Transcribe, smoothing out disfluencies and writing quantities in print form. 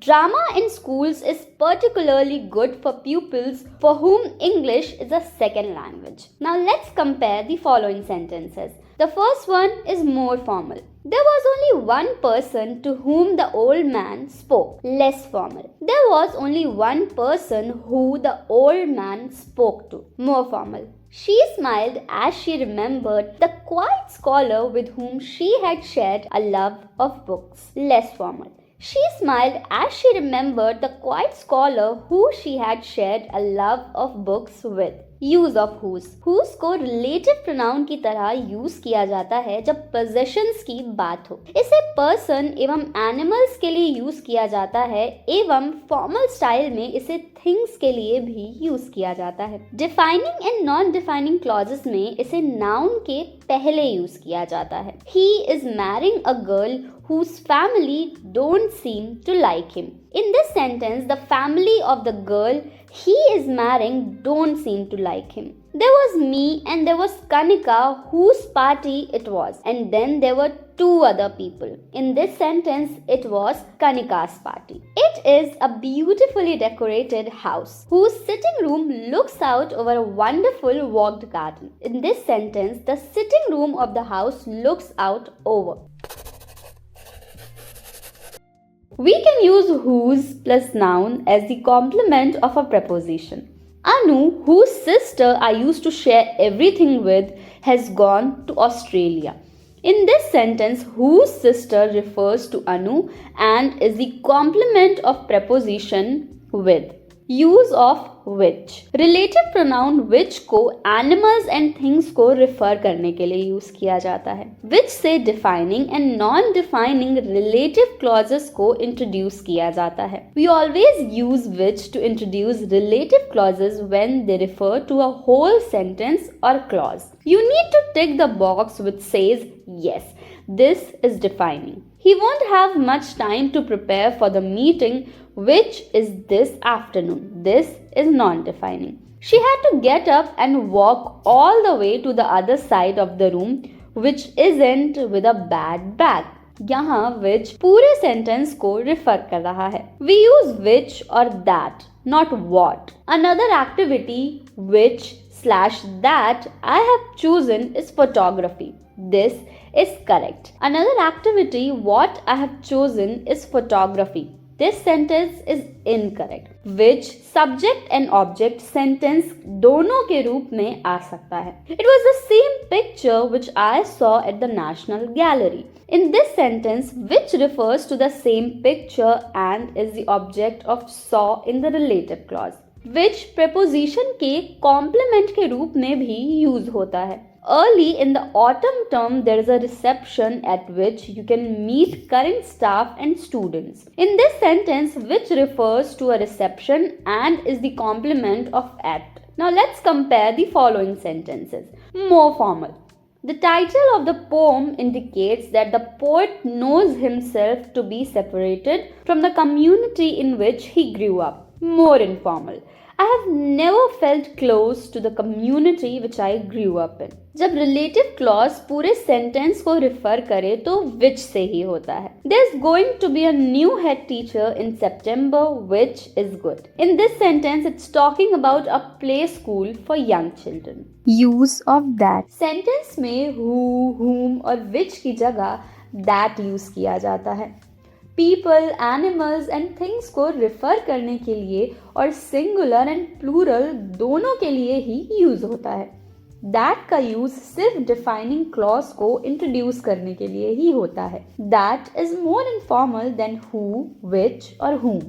Drama in schools is particularly good for pupils for whom English is a second language. Now let's compare the following sentences. The first one is more formal. There was only one person to whom the old man spoke. Less formal. There was only one person who the old man spoke to. More formal. She smiled as she remembered the quiet scholar with whom she had shared a love of books. Less formal. She smiled as she remembered the quiet scholar who she had shared a love of books with. Use of whose को relative pronoun की तरह use किया जाता है जब possessions की बात हो. इसे पर्सन एवं एनिमल्स के लिए यूज किया जाता है एवं फॉर्मल स्टाइल में इसे थिंग्स के लिए भी यूज किया जाता है. Defining and non defining clauses में इसे नाउन के पहले यूज किया जाता है. He is marrying a girl whose family don't seem to like him. In this sentence, the family of the girl he is marrying don't seem to like him. There was me and there was Kanika whose party it was, and then there were two other people. In this sentence, it was Kanika's party. It is a beautifully decorated house whose sitting room looks out over a wonderful walked garden. In this sentence, the sitting room of the house looks out over. We can use whose plus noun as the complement of a preposition. Anu, whose sister I used to share everything with, has gone to Australia. In this sentence, whose sister refers to Anu and is the complement of preposition with. Use of which. Relative pronoun which को animals and things को refer करने के लिए use किया जाता है. which से defining and non defining relative clauses को इंट्रोड्यूस किया जाता है. We always use which to introduce relative clauses when they refer to a whole sentence और clause. You need to tick the box which says yes, this is defining. He won't have much time to prepare for the meeting which is this afternoon. This is non-defining. She had to get up and walk all the way to the other side of the room which isn't with a bad back. यहाँ which पूरे sentence को refer कर रहा है. We use which or that, not what. Another activity which/that I have chosen is photography. This is correct. Another activity what I have chosen is photography. This sentence is incorrect. Which subject and object sentence दोनों के रूप में आ सकता है. It was the same picture which I saw at the National Gallery. In this sentence, which refers to the same picture and is the object of saw in the relative clause. Which preposition के complement के रूप में भी use होता है. Early in the autumn term, there is a reception at which you can meet current staff and students. In this sentence, which refers to a reception and is the complement of at. Now let's compare the following sentences. More formal. The title of the poem indicates that the poet knows himself to be separated from the community in which he grew up. More informal. I have never felt close to the community which I grew up in. जब relative clause पूरे sentence को refer करे तो which से ही होता है. There's going to be a new head teacher in September which is good. In this sentence it's talking about a play school for young children. Use of that. Sentence में who, whom और which की जगह that use किया जाता है. People, animals and things को refer करने के लिए और सिंगुलर एंड प्लूरल दोनों के लिए ही यूज होता है. दैट का यूज सिर्फ डिफाइनिंग क्लॉज को इंट्रोड्यूस करने के लिए ही होता है. That is more informal than who, which और whom.